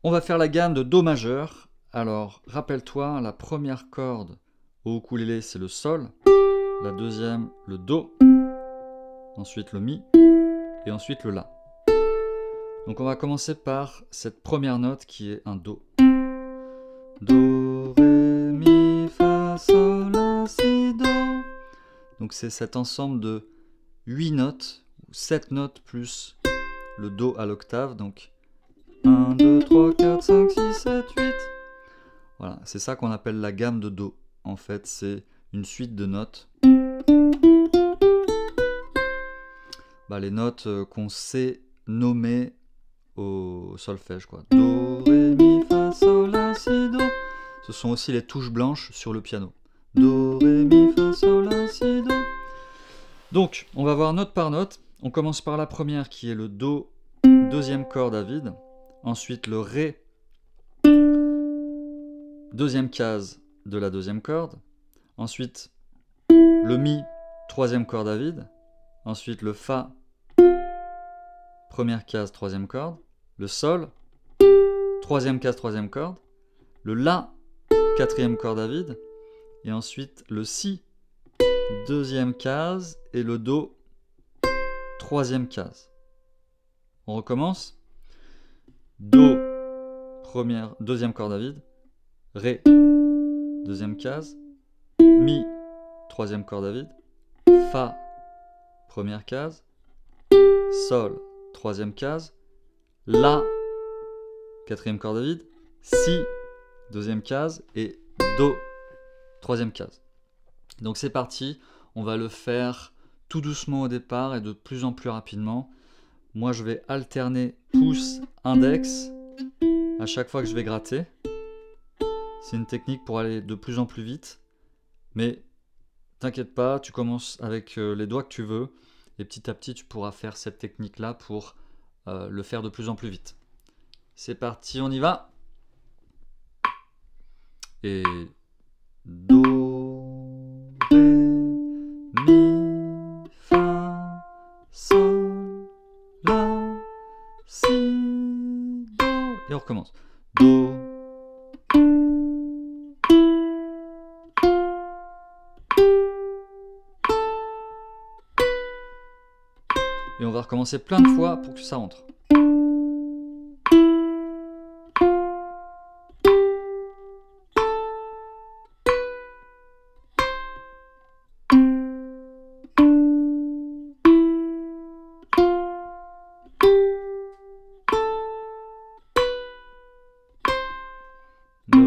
On va faire la gamme de Do majeur. Alors, rappelle-toi, la première corde au ukulélé, c'est le Sol. La deuxième, le Do. Ensuite, le Mi. Et ensuite, le La. Donc, on va commencer par cette première note qui est un Do. Do, Ré, Mi, Fa, Sol, La, Si, Do. Donc, c'est cet ensemble de 8 notes, ou 7 notes plus le Do à l'octave. Donc, 1, 2, 3, 4, 5, 6, 7, 8. Voilà, c'est ça qu'on appelle la gamme de Do. En fait, c'est une suite de notes. Les notes qu'on sait nommer au solfège, quoi. Do, Ré, Mi, Fa, Sol, La, Si, Do. Ce sont aussi les touches blanches sur le piano. Do, Ré, Mi, Fa, Sol, La, Si, Do. Donc, on va voir note par note. On commence par la première qui est le Do, deuxième corde à vide. Ensuite, le Ré, deuxième case de la deuxième corde. Ensuite, le Mi, troisième corde à vide. Ensuite, le Fa, première case, troisième corde. Le Sol, troisième case, troisième corde. Le La, quatrième corde à vide. Et ensuite, le Si, deuxième case. Et le Do, troisième case. On recommence. Do, deuxième corde à vide. Ré, deuxième case. Mi, troisième corde à vide. Fa, première case. Sol, troisième case. La, quatrième corde à vide. Si, deuxième case. Et Do, troisième case. Donc c'est parti, on va le faire tout doucement au départ et de plus en plus rapidement. Moi je vais alterner pouce, index à chaque fois que je vais gratter. C'est une technique pour aller de plus en plus vite. Mais t'inquiète pas, tu commences avec les doigts que tu veux. Et petit à petit, tu pourras faire cette technique-là pour le faire de plus en plus vite. C'est parti, on y va. Et Do, Ré, Mi, Fa, Sol, La, Si, Do. Et on recommence. Do. Et on va recommencer plein de fois pour que ça rentre. Do,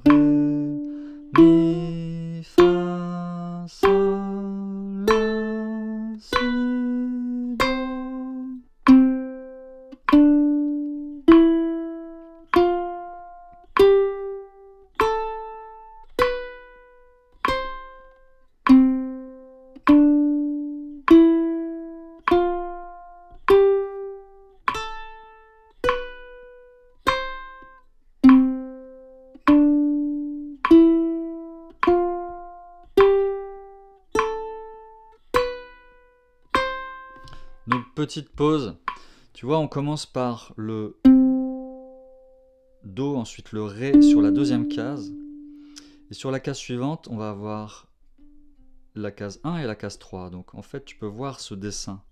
Ré, Mi, Fa, Sol, La, Si, Do. Donc petite pause, tu vois on commence par le Do, ensuite le Ré sur la deuxième case. Et sur la case suivante, on va avoir la case 1 et la case 3. Donc en fait tu peux voir ce dessin.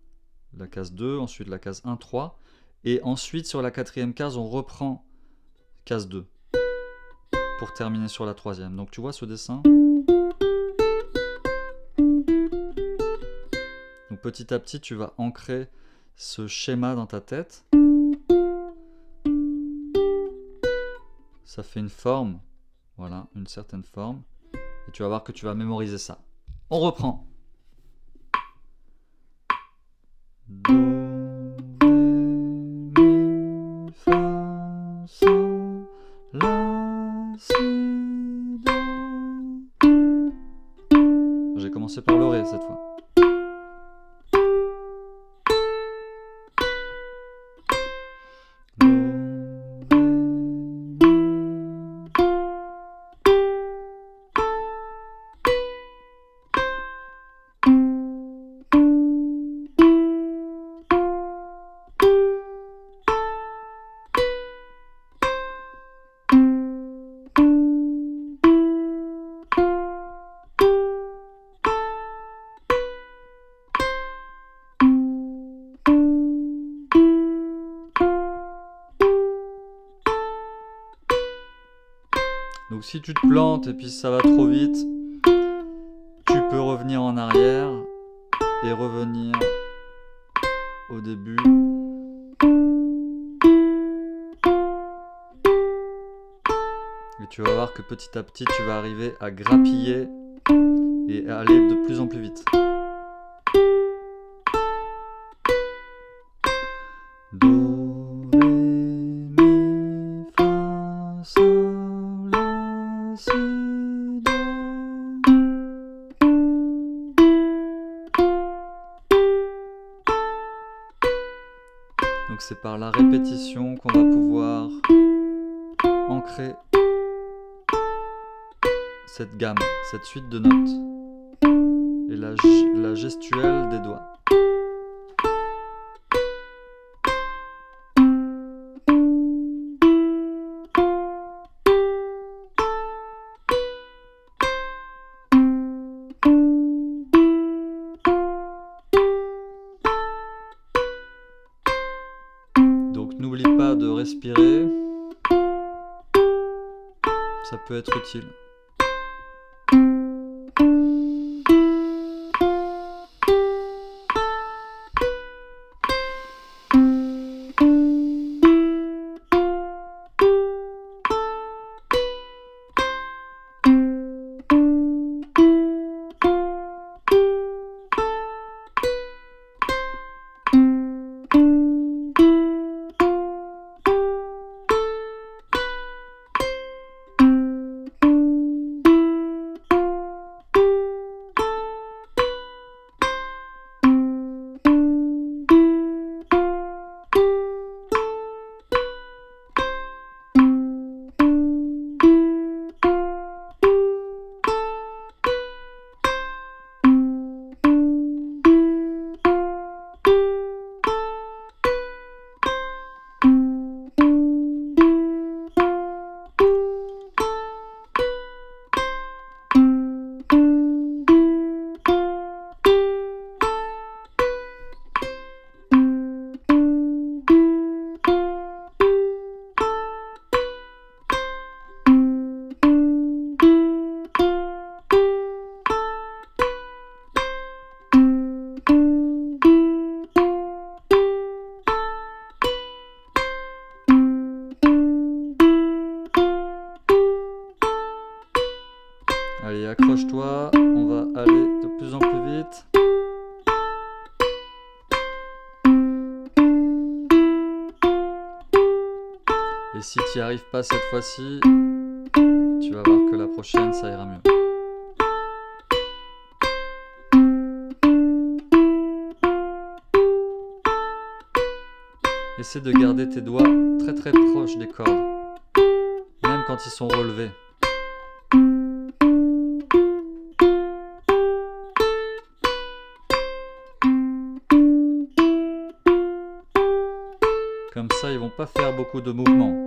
La case 2, ensuite la case 1, 3. Et ensuite sur la quatrième case, on reprend case 2 pour terminer sur la troisième. Donc tu vois ce dessin? Donc petit à petit, tu vas ancrer ce schéma dans ta tête. Ça fait une forme, voilà, une certaine forme. Et tu vas voir que tu vas mémoriser ça. On reprend. Do, Ré, Mi, Fa, Sol, La, Si, Do. J'ai commencé par le Ré cette fois. Donc si tu te plantes et puis ça va trop vite, tu peux revenir en arrière et revenir au début. Et tu vas voir que petit à petit, tu vas arriver à grappiller et à aller de plus en plus vite. Do, ré, mi, fa, sol, la, si, do. Donc c'est par la répétition qu'on va pouvoir ancrer cette gamme, cette suite de notes et la gestuelle des doigts. Donc n'oublie pas de respirer, ça peut être utile. Allez, accroche-toi, on va aller de plus en plus vite. Et si tu n'y arrives pas cette fois-ci, tu vas voir que la prochaine, ça ira mieux. Essaie de garder tes doigts très très proches des cordes, même quand ils sont relevés. Comme ça, ils vont pas faire beaucoup de mouvements.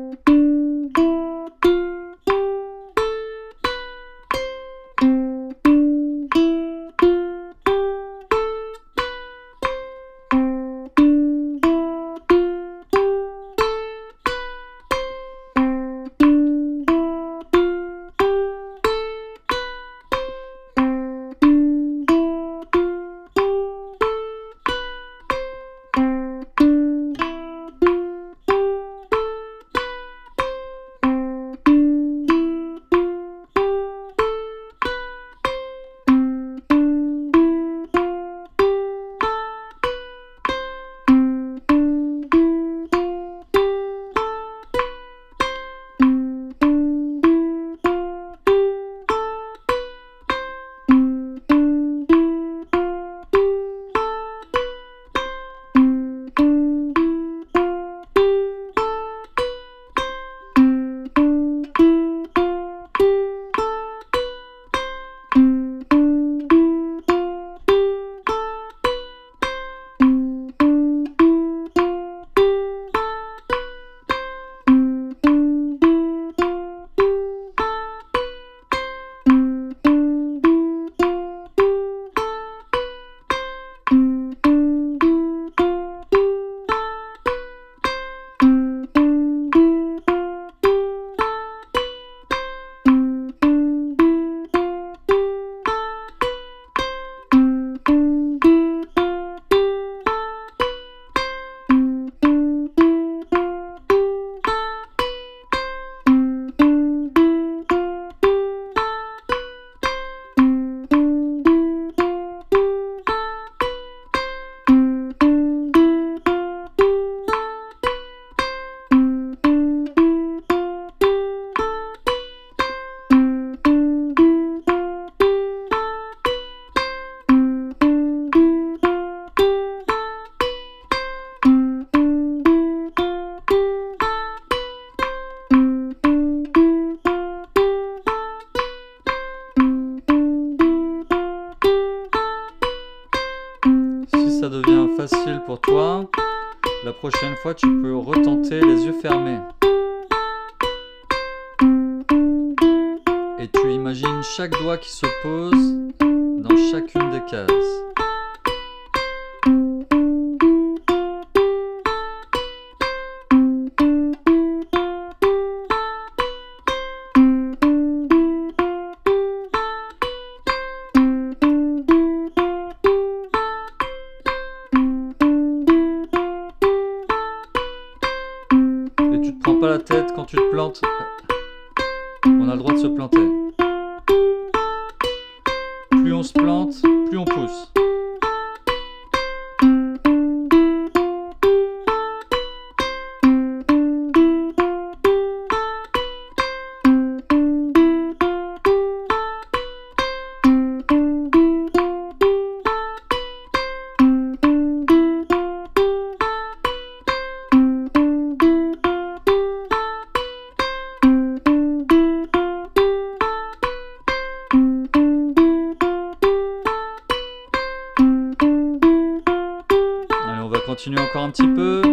facile pour toi, la prochaine fois tu peux retenter les yeux fermés. Et tu imagines chaque doigt qui se pose dans chacune des cases. Et tu te prends pas la tête quand tu te plantes. On a le droit de se planter. Plus on se plante, plus on pousse. On va continuer encore un petit peu.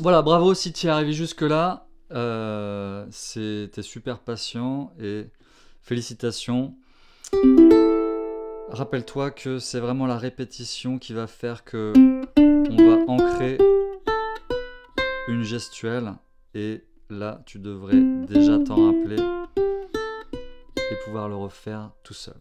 Voilà, bravo si tu es arrivé jusque-là. T'es super patient et félicitations. Rappelle-toi que c'est vraiment la répétition qui va faire que on va ancrer une gestuelle et là tu devrais déjà t'en rappeler et pouvoir le refaire tout seul.